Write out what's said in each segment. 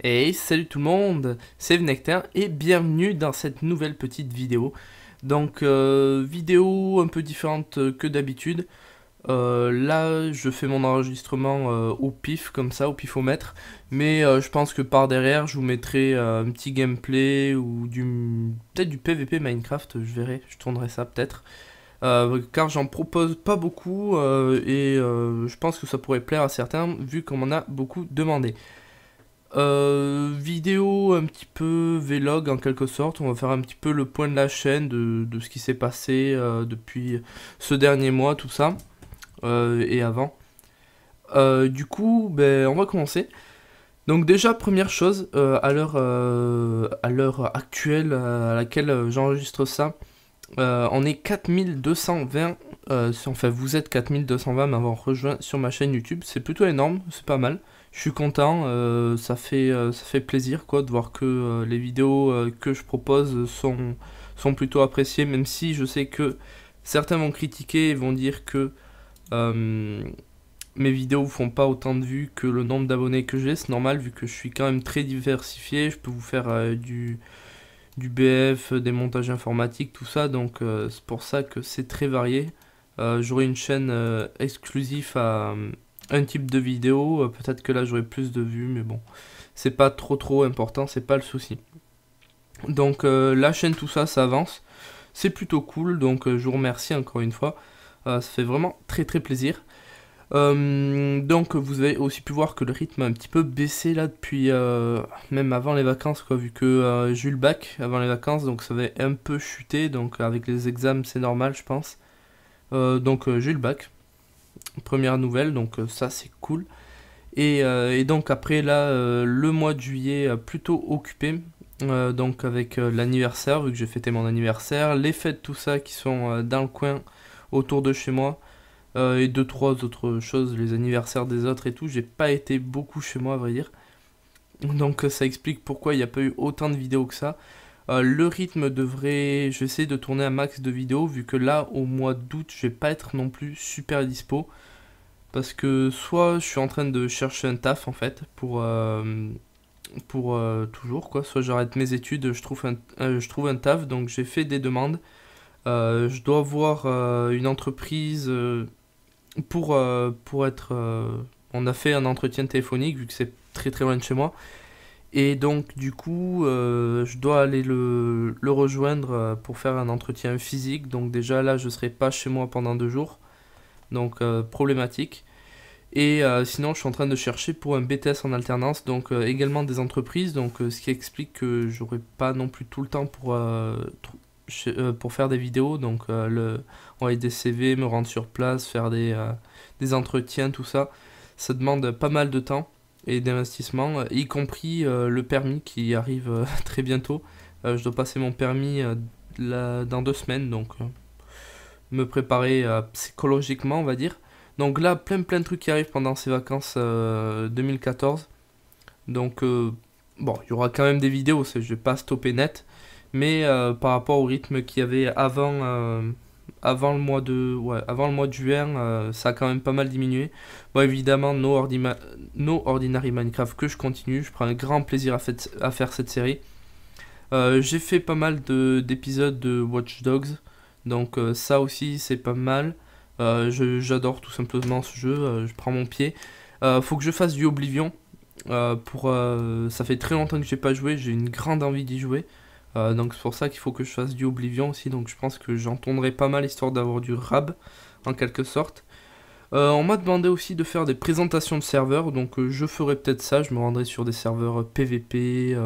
Hey, salut tout le monde, c'est Vnectar et bienvenue dans cette nouvelle petite vidéo. Donc, vidéo un peu différente que d'habitude. Là, je fais mon enregistrement au pif, comme ça, au pifomètre. Mais je pense que par derrière, je vous mettrai un petit gameplay ou peut-être du PVP Minecraft, je verrai, je tournerai ça peut-être. Car j'en propose pas beaucoup et je pense que ça pourrait plaire à certains vu qu'on m'en a beaucoup demandé. Vidéo un petit peu vlog en quelque sorte, on va faire un petit peu le point de la chaîne, de ce qui s'est passé depuis ce dernier mois, tout ça, et avant. Du coup, ben, on va commencer. Donc déjà, première chose, à l'heure actuelle à laquelle j'enregistre ça, on est 4220, enfin vous êtes 4220 m'avoir rejoint sur ma chaîne YouTube, c'est plutôt énorme, c'est pas mal. Je suis content, ça fait plaisir quoi de voir que les vidéos que je propose sont plutôt appréciées, même si je sais que certains vont critiquer et vont dire que euh, mes vidéos font pas autant de vues que le nombre d'abonnés que j'ai, c'est normal vu que je suis quand même très diversifié, je peux vous faire du BF, des montages informatiques, tout ça, donc c'est pour ça que c'est très varié. J'aurai une chaîne exclusive à un type de vidéo, peut-être que là j'aurai plus de vues, mais bon, c'est pas trop important, c'est pas le souci. Donc la chaîne, tout ça, ça avance, c'est plutôt cool, donc je vous remercie encore une fois, ça fait vraiment très plaisir. Donc vous avez aussi pu voir que le rythme a un petit peu baissé là depuis même avant les vacances quoi, vu que j'ai eu le bac avant les vacances, donc ça avait un peu chuté, donc avec les examens c'est normal je pense. Donc j'ai eu le bac, première nouvelle, donc ça c'est cool. Et donc après là le mois de juillet plutôt occupé, donc avec l'anniversaire, vu que j'ai fêté mon anniversaire, les fêtes tout ça qui sont dans le coin autour de chez moi. Et deux trois autres choses, les anniversaires des autres et tout, j'ai pas été beaucoup chez moi à vrai dire. Donc ça explique pourquoi il n'y a pas eu autant de vidéos que ça. Le rythme devrait, je vais essayer de tourner un max de vidéos vu que là au mois d'août je vais pas être non plus super dispo. Parce que soit je suis en train de chercher un taf en fait pour toujours quoi, soit j'arrête mes études, je trouve un taf, donc j'ai fait des demandes. Je dois avoir une entreprise pour être... on a fait un entretien téléphonique vu que c'est très loin de chez moi. Et donc du coup, je dois aller le rejoindre pour faire un entretien physique. Donc déjà là, je serai pas chez moi pendant 2 jours. Donc problématique. Et sinon, je suis en train de chercher pour un BTS en alternance. Donc également des entreprises. Donc ce qui explique que j'aurai pas non plus tout le temps pour faire des vidéos. Donc envoyer des CV, me rendre sur place, faire des entretiens, tout ça. Ça demande pas mal de temps et d'investissement, y compris le permis qui arrive très bientôt. Je dois passer mon permis dans 2 semaines, donc me préparer psychologiquement, on va dire. Donc là, plein de trucs qui arrivent pendant ces vacances 2014. Donc bon, il y aura quand même des vidéos, je vais pas stopper net. Mais par rapport au rythme qu'il y avait avant avant le mois de juin, ça a quand même pas mal diminué. Bon, évidemment, No Ordinary Minecraft que je continue, je prends un grand plaisir à faire cette série. J'ai fait pas mal d'épisodes de Watch Dogs, donc ça aussi c'est pas mal. J'adore tout simplement ce jeu, je prends mon pied. Faut que je fasse du Oblivion. Ça fait très longtemps que j'ai pas joué, j'ai une grande envie d'y jouer. Donc c'est pour ça qu'il faut que je fasse du Oblivion aussi, donc je pense que j'entendrai pas mal histoire d'avoir du rab en quelque sorte. On m'a demandé aussi de faire des présentations de serveurs, donc je ferai peut-être ça, je me rendrai sur des serveurs PVP,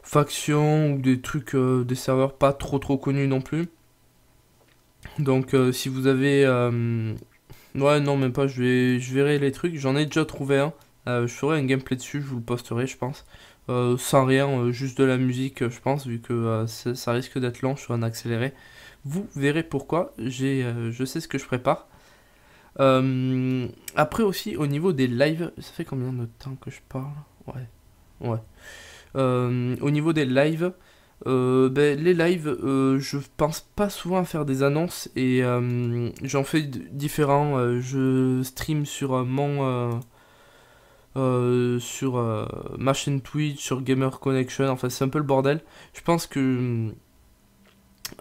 factions ou des trucs, des serveurs pas trop connus non plus. Donc si vous avez... ouais non même pas, je verrai les trucs, j'en ai déjà trouvé un. Je ferai un gameplay dessus, je vous le posterai je pense. Sans rien, juste de la musique, je pense, vu que ça risque d'être lent sur un accéléré. Vous verrez pourquoi, je sais ce que je prépare. Après aussi, au niveau des lives, ça fait combien de temps que je parle? Ouais. Au niveau des lives, ben, les lives, je pense pas souvent à faire des annonces et j'en fais différents. Je stream sur sur ma chaîne Twitch, sur Gamer Connection, enfin c'est un peu le bordel. Je pense que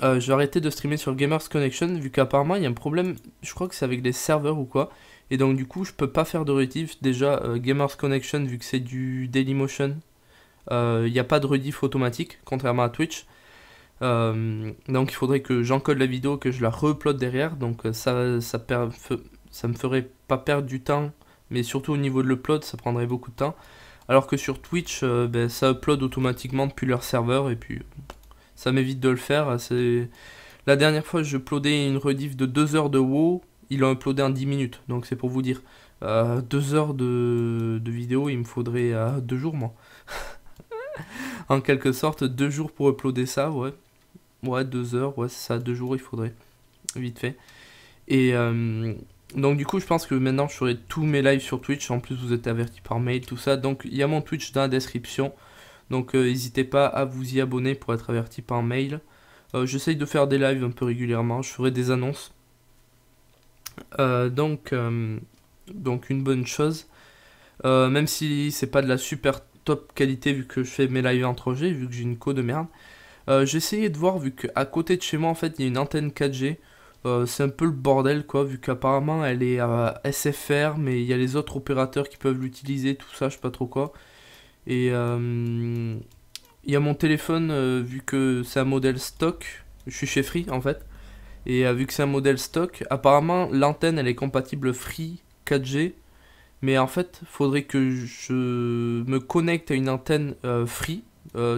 je vais arrêter de streamer sur Gamers Connection vu qu'apparemment il y a un problème, je crois que c'est avec les serveurs ou quoi. Et donc du coup je peux pas faire de rediff. Déjà Gamers Connection vu que c'est du Dailymotion, il n'y a pas de rediff automatique contrairement à Twitch. Donc il faudrait que j'encode la vidéo, que je la re-upload derrière. Donc ça me ferait pas perdre du temps, mais surtout au niveau de l'upload ça prendrait beaucoup de temps. Alors que sur Twitch ben, ça upload automatiquement depuis leur serveur et puis ça m'évite de le faire. La dernière fois je uploadais une rediff de 2 heures de WoW, il l'a uploadé en 10 minutes, donc c'est pour vous dire. 2 heures de vidéo, il me faudrait 2 jours moi. En quelque sorte, 2 jours pour uploader ça, ouais. Ouais, 2 heures, ouais, c'est ça, 2 jours il faudrait, vite fait. Et donc du coup, je pense que maintenant je ferai tous mes lives sur Twitch. En plus, vous êtes avertis par mail, tout ça. Donc il y a mon Twitch dans la description. Donc n'hésitez pas à vous y abonner pour être averti par mail. J'essaye de faire des lives un peu régulièrement. Je ferai des annonces. Donc une bonne chose. Même si c'est pas de la super top qualité vu que je fais mes lives en 3G, vu que j'ai une co de merde. J'ai essayé de voir vu qu'à côté de chez moi en fait il y a une antenne 4G. C'est un peu le bordel quoi, vu qu'apparemment elle est à SFR, mais il y a les autres opérateurs qui peuvent l'utiliser, tout ça, je sais pas trop quoi. Et il y a mon téléphone, vu que c'est un modèle stock, je suis chez Free en fait, et vu que c'est un modèle stock, apparemment l'antenne elle est compatible Free 4G, mais en fait faudrait que je me connecte à une antenne Free,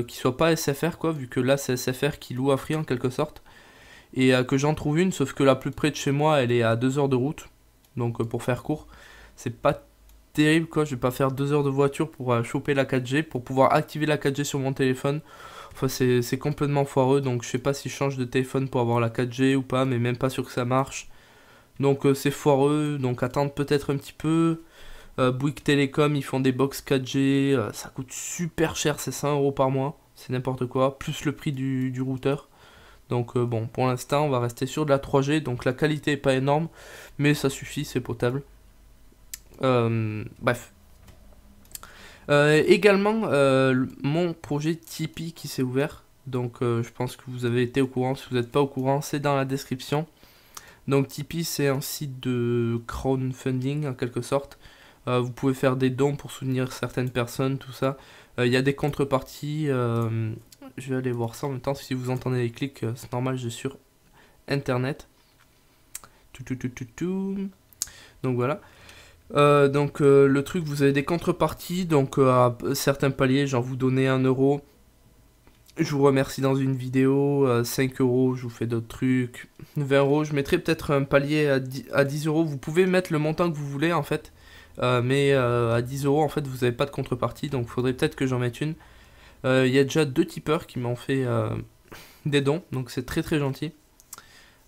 qui soit pas SFR quoi, vu que là c'est SFR qui loue à Free en quelque sorte. Et que j'en trouve une, sauf que la plus près de chez moi elle est à 2 heures de route, donc pour faire court c'est pas terrible quoi, je vais pas faire 2 heures de voiture pour choper la 4G, pour pouvoir activer la 4G sur mon téléphone. Enfin c'est complètement foireux, donc je sais pas si je change de téléphone pour avoir la 4G ou pas, mais même pas sûr que ça marche. Donc c'est foireux, donc attendre peut-être un petit peu. Bouygues Télécom ils font des box 4G, ça coûte super cher, c'est 100 € par mois, c'est n'importe quoi, plus le prix du routeur. Donc bon, pour l'instant, on va rester sur de la 3G, donc la qualité est pas énorme, mais ça suffit, c'est potable. Bref. Également, mon projet Tipeee qui s'est ouvert, donc je pense que vous avez été au courant, si vous n'êtes pas au courant, c'est dans la description. Donc Tipeee, c'est un site de crowdfunding en quelque sorte. Vous pouvez faire des dons pour soutenir certaines personnes, tout ça. Il y a des contreparties. Je vais aller voir ça en même temps. Si vous entendez les clics, c'est normal, je suis sur internet. Donc voilà. Le truc, vous avez des contreparties. Donc à certains paliers, genre vous donnez 1 €. Je vous remercie dans une vidéo. 5 €, je vous fais d'autres trucs. 20 €, je mettrai peut-être un palier à 10 €. Vous pouvez mettre le montant que vous voulez en fait. Mais à 10 € en fait, vous n'avez pas de contrepartie. Donc il faudrait peut-être que j'en mette une. Il y a déjà 2 tipeurs qui m'ont fait des dons, donc c'est très très gentil.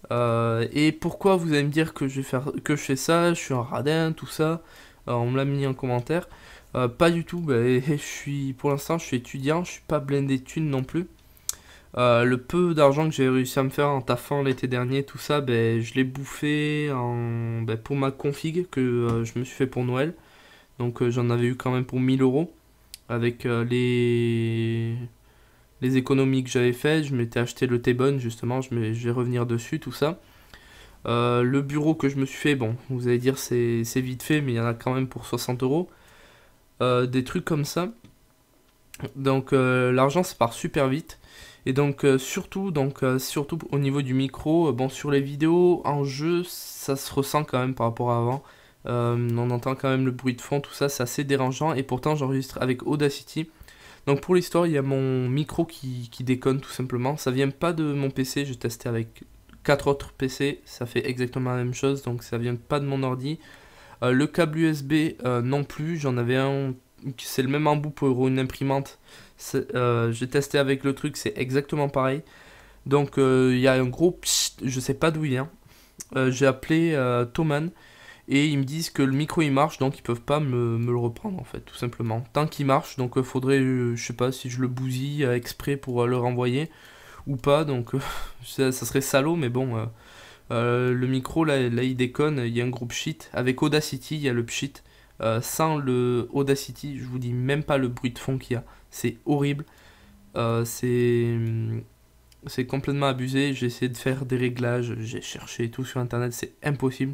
Et pourquoi vous allez me dire que je fais ça, je suis un radin, tout ça, on me l'a mis en commentaire. Pas du tout, pour l'instant je suis étudiant, je suis pas blindé de thunes non plus. Le peu d'argent que j'ai réussi à me faire en taffant l'été dernier, tout ça, je l'ai bouffé pour ma config que je me suis fait pour Noël. Donc j'en avais eu quand même pour 1000 € avec les économies que j'avais faites. Je m'étais acheté le T-Bone justement, je vais revenir dessus, tout ça. Le bureau que je me suis fait, bon, vous allez dire c'est vite fait, mais il y en a quand même pour 60 €. Des trucs comme ça. Donc l'argent ça part super vite. Et donc surtout au niveau du micro, bon sur les vidéos en jeu ça se ressent quand même par rapport à avant. On entend quand même le bruit de fond, tout ça, c'est assez dérangeant. Et pourtant j'enregistre avec Audacity. Donc pour l'histoire, il y a mon micro qui déconne tout simplement. Ça vient pas de mon PC, j'ai testé avec 4 autres PC, ça fait exactement la même chose, donc ça vient pas de mon ordi. Le câble USB non plus, j'en avais un, c'est le même embout pour une imprimante. J'ai testé avec le truc, c'est exactement pareil. Donc il y a un gros pssst, je sais pas d'où il vient. J'ai appelé Thomann. Et ils me disent que le micro il marche, donc ils peuvent pas me le reprendre en fait, tout simplement. Tant qu'il marche, donc faudrait, je sais pas si je le bousille exprès pour le renvoyer ou pas, donc ça serait salaud, mais bon, le micro là il déconne, il y a un gros pchit. Avec Audacity, il y a le pchit, sans le Audacity. Je vous dis même pas le bruit de fond qu'il y a. C'est horrible. Euh, c'est c'est complètement abusé. J'ai essayé de faire des réglages. J'ai cherché tout sur internet. C'est impossible.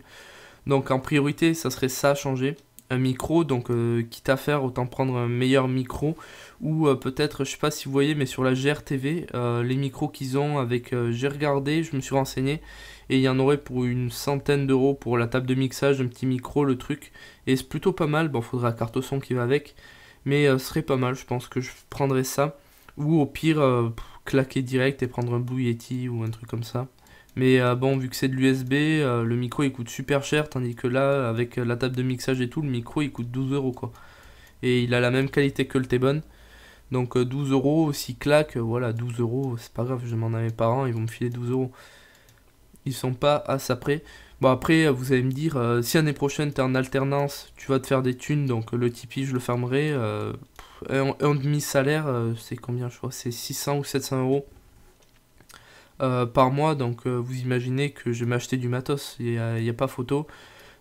Donc en priorité, ça serait ça à changer. Un micro, donc quitte à faire, autant prendre un meilleur micro. Ou peut-être, je sais pas si vous voyez, mais sur la GRTV, les micros qu'ils ont avec... j'ai regardé, je me suis renseigné. Et il y en aurait pour une centaine d'euros pour la table de mixage, un petit micro, le truc. Et c'est plutôt pas mal. Bon, faudra la carte son qui va avec. Mais ce serait pas mal, je pense que je prendrais ça. Ou au pire, claquer direct et prendre un Blue Yeti ou un truc comme ça. Mais bon, vu que c'est de l'USB, le micro il coûte super cher, tandis que là, avec la table de mixage et tout, le micro il coûte 12 euros quoi. Et il a la même qualité que le T-Bone. Donc 12 euros, s'il claque, voilà, 12 euros, c'est pas grave, je demande à mes parents, ils vont me filer 12 euros. Ils sont pas à ça près. Bon, après, vous allez me dire, si l'année prochaine t'es en alternance, tu vas te faire des thunes, donc le Tipeee je le fermerai. Un demi-salaire, c'est combien je crois? C'est 600 ou 700 euros. Par mois, donc vous imaginez que je vais m'acheter du matos, il n'y a pas photo.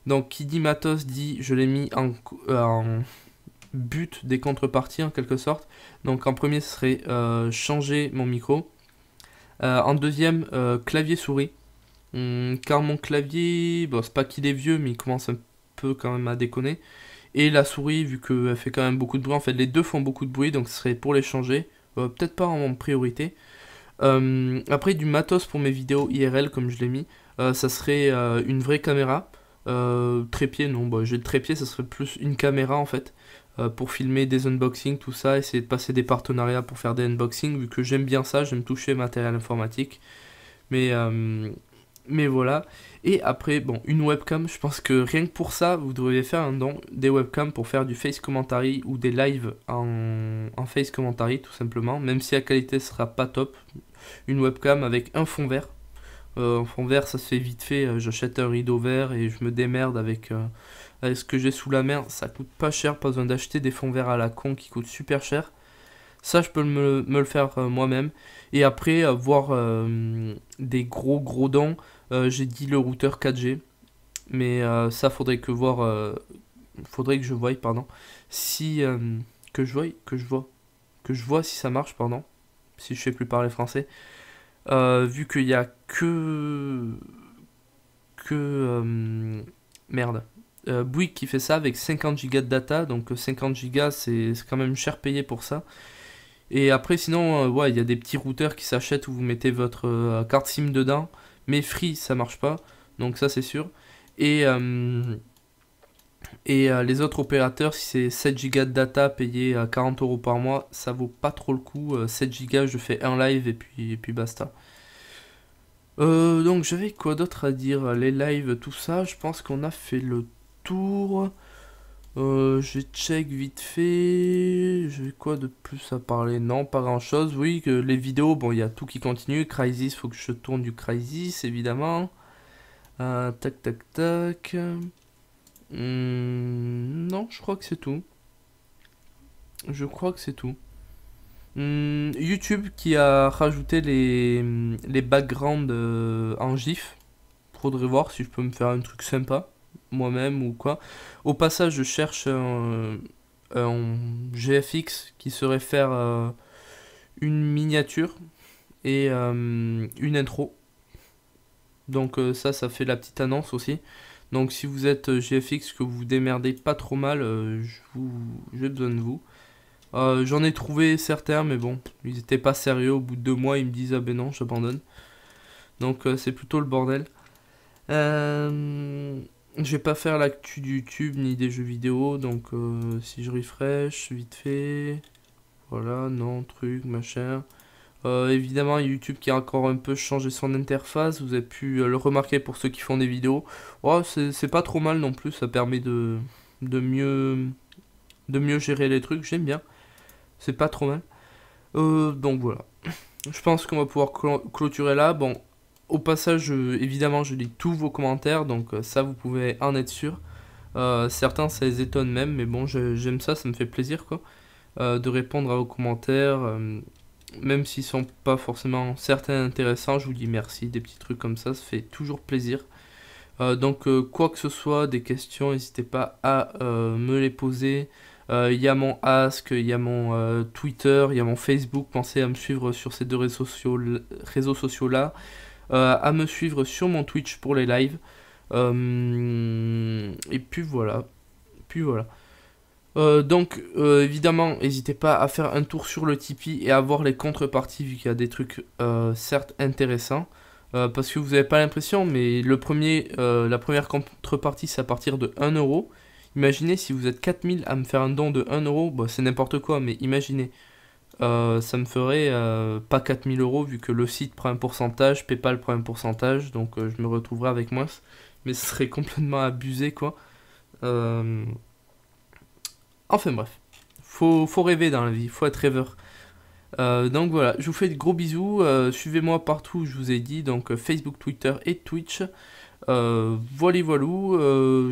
Donc qui dit matos dit je l'ai mis en but des contreparties en quelque sorte. Donc en premier ce serait changer mon micro. En deuxième, clavier souris. Car mon clavier, bon c'est pas qu'il est vieux mais il commence un peu quand même à déconner. Et la souris vu qu'elle fait quand même beaucoup de bruit, en fait les deux font beaucoup de bruit donc ce serait pour les changer. Peut-être pas en priorité. Après du matos pour mes vidéos IRL comme je l'ai mis, ça serait une vraie caméra. Trépied non, bah, j'ai le trépied, ça serait plus une caméra en fait, pour filmer des unboxings, tout ça, essayer de passer des partenariats pour faire des unboxings, vu que j'aime bien ça, j'aime toucher matériel informatique. Mais, euh, mais voilà. Et après, bon, une webcam, je pense que rien que pour ça, vous devriez faire un don, des webcams pour faire du face commentary ou des lives en face commentary, tout simplement, même si la qualité sera pas top. Une webcam avec un fond vert. Un fond vert, ça se fait vite fait. J'achète un rideau vert et je me démerde avec ce que j'ai sous la main. Ça coûte pas cher, pas besoin d'acheter des fonds verts à la con qui coûtent super cher. Ça, je peux me le faire moi-même. Et après, avoir des gros dons, j'ai dit le routeur 4G. Mais ça, faudrait que je voie, pardon. Si, que je vois si ça marche, pardon. Si je sais plus parler français. Vu qu'il y a merde. Bouygues qui fait ça avec 50 Go de data, donc 50 Go c'est quand même cher payé pour ça. Et après sinon, ouais, il y a des petits routeurs qui s'achètent où vous mettez votre carte SIM dedans, mais Free ça marche pas, donc ça c'est sûr. Et, les autres opérateurs, si c'est 7 Go de data payé à 40 euros par mois, ça vaut pas trop le coup. 7 Go, je fais un live et puis basta. Donc j'avais quoi d'autre à dire? Les lives, tout ça, je pense qu'on a fait le tour. Je check vite fait. J'ai quoi de plus à parler? Non, pas grand chose. Oui, que les vidéos, bon, il y a tout qui continue. Crysis, faut que je tourne du Crysis, évidemment. Tac, tac, tac. Non, je crois que c'est tout. Je crois que c'est tout. YouTube qui a rajouté les backgrounds en GIF. Faudrait voir si je peux me faire un truc sympa moi-même ou quoi. Au passage, je cherche un GFX qui saurait faire une miniature et une intro. Donc ça fait la petite annonce aussi. Donc si vous êtes GFX, que vous vous démerdez pas trop mal, j'ai besoin de vous. J'en ai trouvé certains, mais bon, ils étaient pas sérieux. Au bout de 2 mois, ils me disent ah ben non, j'abandonne. Donc c'est plutôt le bordel. Je vais pas faire l'actu du YouTube ni des jeux vidéo, donc si je refresh vite fait, voilà, non, truc, machin. Évidemment, YouTube qui a encore un peu changé son interface, vous avez pu le remarquer pour ceux qui font des vidéos. Oh, c'est pas trop mal non plus, ça permet de mieux gérer les trucs, j'aime bien. C'est pas trop mal. Donc voilà. Je pense qu'on va pouvoir clôturer là. Bon, au passage, évidemment, je lis tous vos commentaires, donc ça, vous pouvez en être sûr. Certains, ça les étonne même, mais bon, j'aime ça, ça me fait plaisir, quoi. De répondre à vos commentaires, même s'ils sont pas forcément certains intéressants, je vous dis merci, des petits trucs comme ça fait toujours plaisir. Donc quoi que ce soit, des questions, n'hésitez pas à me les poser. Il y a mon Ask, il y a mon Twitter, il y a mon Facebook. Pensez à me suivre sur ces deux réseaux sociaux là. À me suivre sur mon Twitch pour les lives. Et puis voilà. Puis voilà. Donc évidemment, n'hésitez pas à faire un tour sur le Tipeee et à voir les contreparties vu qu'il y a des trucs certes intéressants. Parce que vous n'avez pas l'impression, mais la première contrepartie c'est à partir de 1 euro. Imaginez si vous êtes 4000 à me faire un don de 1 euro, bah, c'est n'importe quoi, mais imaginez. Ça me ferait pas 4000 euros vu que le site prend un pourcentage, PayPal prend un pourcentage, donc je me retrouverai avec moins. Mais ce serait complètement abusé quoi. Euh, Enfin bref, faut rêver dans la vie, faut être rêveur. Donc voilà, je vous fais de gros bisous, suivez-moi partout où je vous ai dit, donc Facebook, Twitter et Twitch. Voilà, voilou,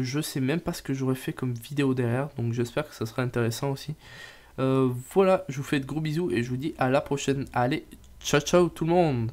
je sais même pas ce que j'aurais fait comme vidéo derrière, donc j'espère que ça sera intéressant aussi. Voilà, je vous fais de gros bisous et je vous dis à la prochaine. Allez, ciao ciao tout le monde!